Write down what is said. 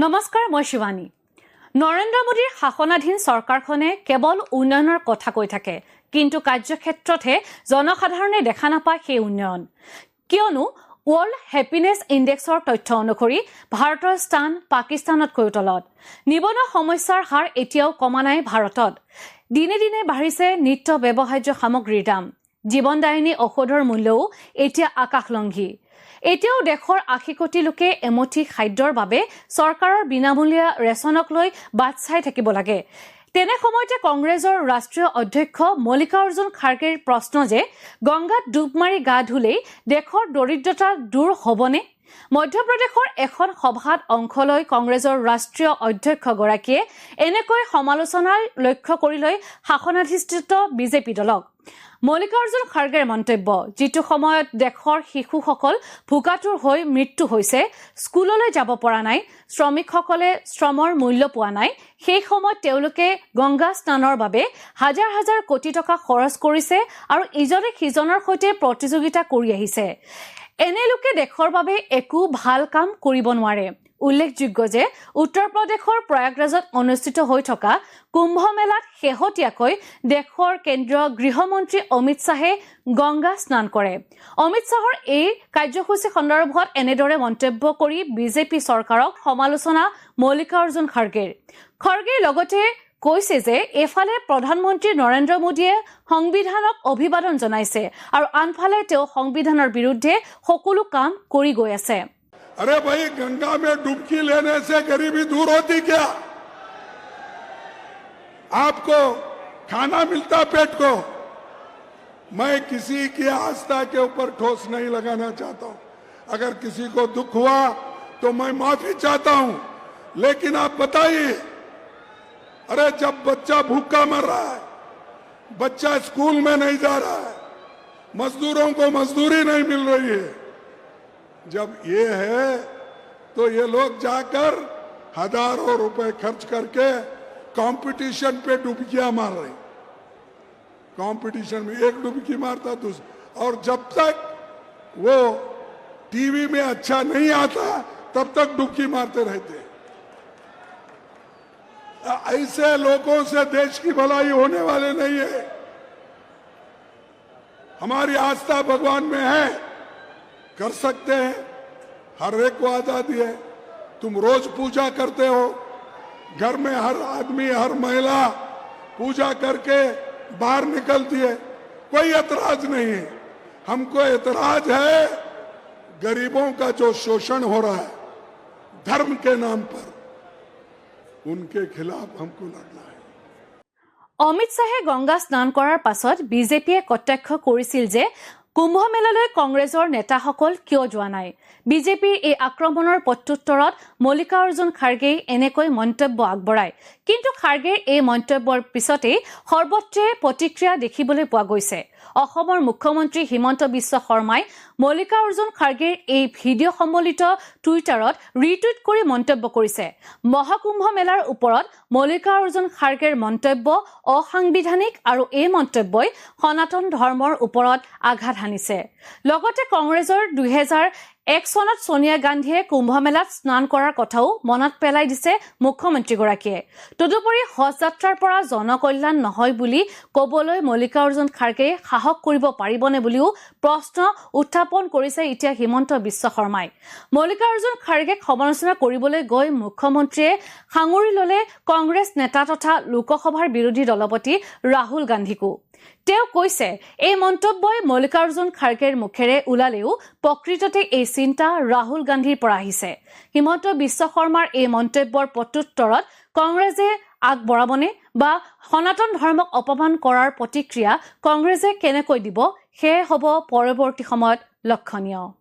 নমস্কাৰ, মই শিৱানী। নৰেন্দ্ৰ মোদীৰ শাসনাধীন চৰকাৰখনে কেৱল উন্নয়নৰ কথা কৈ থাকে, কিন্তু কাৰ্যক্ষেত্ৰতহে জনসাধাৰণে দেখা নাপায় সেই উন্নয়ন। কিয়নো ৱৰ্ল্ড হেপিনেছ ইণ্ডেক্সৰ তথ্য অনুসৰি ভাৰতৰ স্থান পাকিস্তানতকৈও তলত। নিবনুৱা সমস্যাৰ হাৰ এতিয়াও কমা নাই ভাৰতত। দিনে দিনে বাঢ়িছে নিত্য ব্যৱহাৰ্য সামগ্ৰীৰ দাম। জীৱনদায়িনী ঔষধৰ মূল্যও এতিয়া আকাশলংঘী। এতিয়াও দেশৰ ৮০ কোটি লোকে এমুঠি খাদ্যৰ বাবে চৰকাৰৰ বিনামূলীয়া ৰেচনক লৈ বাট চাই থাকিব লাগে। তেনে সময়তে কংগ্ৰেছৰ ৰাষ্ট্ৰীয় অধ্যক্ষ মল্লিকাৰ্জুন খাৰ্গেৰ প্ৰশ্ন যে গংগাত ডুব মাৰি গা ধুলেই দেশৰ দৰিদ্ৰতা দূৰ হ'বনে? মধ্যপ্ৰদেশৰ এখন সভাত অংশ লৈ কংগ্ৰেছৰ ৰাষ্ট্ৰীয় অধ্যক্ষগৰাকীয়ে এনেকৈ সমালোচনাৰ লক্ষ্য কৰি লৈ শাসনাধিষ্ঠিত বিজেপি দলক। মল্লিকাৰ্জুন খাৰ্গেৰ মন্তব্য, যিটো সময়ত দেশৰ শিশুসকল ভোকাতুৰ হৈ মৃত্যু হৈছে, স্কুললৈ যাব পৰা নাই, শ্ৰমিকসকলে শ্ৰমৰ মূল্য পোৱা নাই, সেই সময়ত তেওঁলোকে গংগা স্নানৰ বাবে হাজাৰ হাজাৰ কোটি টকা খৰচ কৰিছে আৰু ইজনে সিজনৰ সৈতে প্ৰতিযোগিতা কৰি আহিছে। এনে লোকে দেশৰ বাবে একো ভাল কাম কৰিব নোৱাৰে। উল্লেখযোগ্য যে উত্তৰ প্ৰদেশৰ প্ৰয়াগৰাজত অনুষ্ঠিত হৈ থকা কুম্ভ মেলাত শেহতীয়াকৈ দেশৰ কেন্দ্ৰীয় গৃহমন্ত্ৰী অমিত শ্বাহে গংগা স্নান কৰে। অমিত শ্বাহৰ এই কাৰ্যসূচী সন্দৰ্ভত এনেদৰে মন্তব্য কৰি বিজেপি চৰকাৰক সমালোচনা মল্লিকাৰ্জুন খাৰ্গেৰ। খৰ্গেই লগতে কৈছে যে এফালে প্ৰধানমন্ত্ৰী নৰেন্দ্ৰ মোদীয়ে সংবিধানক অভিবাদন জনাইছে আৰু আনফালে তেওঁ সংবিধানৰ বিৰুদ্ধে সকলো কাম কৰি গৈ আছে। अरे भाई, गंगा में डुबकी लेने से गरीबी दूर होती क्या? आपको खाना मिलता पेट को? मैं किसी की आस्था के ऊपर ठोस नहीं लगाना चाहता हूं। अगर किसी को दुख हुआ तो मैं माफी चाहता हूं, लेकिन आप बताइए, अरे जब बच्चा भूखा मर रहा है, बच्चा स्कूल में नहीं जा रहा है, मजदूरों को मजदूरी नहीं मिल रही है, जब ये है तो ये लोग जाकर हजारों रुपए खर्च करके कंपटीशन पे डुबकियां मार रहे। कंपटीशन में एक डुबकी मारता दूसरा, और जब तक वो टीवी में अच्छा नहीं आता तब तक डुबकी मारते रहते। ऐसे लोगों से देश की भलाई होने वाले नहीं है। हमारी आस्था भगवान में है, कर सकते हैं, हर एक को आजादी है। तुम रोज पूजा करते हो, घर में हर आदमी हर महिला पूजा करके बाहर निकलती है, कोई एतराज नहीं है। हमको एतराज है गरीबों का जो शोषण हो रहा है धर्म के नाम पर, उनके खिलाफ हमको लड़ना है। অমিত শ্বাহে গংগা স্নান কৰাৰ পাছত বিজেপিয়ে কটাক্ষ কৰিছিল যে কুম্ভ মেলালৈ কংগ্ৰেছৰ নেতাসকল কিয় যোৱা নাই। বিজেপিৰ এই আক্ৰমণৰ প্ৰত্যুত্তৰত মল্লিকাৰ্জুন খাৰ্গেই এনেকৈ মন্তব্য আগবঢ়ায়। কিন্তু খাৰ্গেৰ এই মন্তব্যৰ পিছতেই সৰ্বত্ৰে প্ৰতিক্ৰিয়া দেখিবলৈ পোৱা গৈছে। অসমৰ মুখ্যমন্ত্ৰী হিমন্ত বিশ্ব শৰ্মাই মল্লিকাৰ্জুন খাৰ্গেৰ এই ভিডিঅ' সম্বলিত টুইটাৰত ৰিটুইট কৰি মন্তব্য কৰিছে। মহাকুম্ভ মেলাৰ ওপৰত মল্লিকাৰ্জুন খাৰ্গেৰ মন্তব্য অসাংবিধানিক আৰু এই মন্তব্যই সনাতন ধৰ্মৰ ওপৰত আঘাত হানিছে। লগতে কংগ্ৰেছৰ 2001 চনত সোনিয়া গান্ধীয়ে কুম্ভ মেলাত স্নান কৰাৰ কথাও মনত পেলাই দিছে মুখ্যমন্ত্ৰীগৰাকীয়ে। তদুপৰি হজ যাত্ৰাৰ পৰা জনকল্যাণ নহয় বুলি ক'বলৈ মল্লিকাৰ্জুন খাৰ্গেই সাহস কৰিব পাৰিবনে বুলিও প্ৰশ্ন উত্থাপন কৰিছে এতিয়া হিমন্ত বিশ্ব শৰ্মাই। মল্লিকাৰ্জুন খাৰ্গেক সমালোচনা কৰিবলৈ গৈ মুখ্যমন্ত্ৰীয়ে সাঙুৰি ল'লে কংগ্ৰেছ নেতা তথা লোকসভাৰ বিৰোধী দলপতি ৰাহুল গান্ধীকো। তেওঁ কৈছে এই মন্তব্যই মল্লিকাৰ্জুন খাৰ্গেৰ মুখেৰে ওলালেও প্ৰকৃততে এই চিন্তা ৰাহুল গান্ধীৰ পৰা আহিছে। হিমন্ত বিশ্ব শৰ্মাৰ এই মন্তব্যৰ প্ৰত্যুত্তৰত কংগ্ৰেছে আগবঢ়াবনে বা সনাতন ধৰ্মক অপমান কৰাৰ প্ৰতিক্ৰিয়া কংগ্ৰেছে কেনেকৈ দিব, সেয়ে হ'ব পৰৱৰ্তী সময়ত লক্ষণীয়।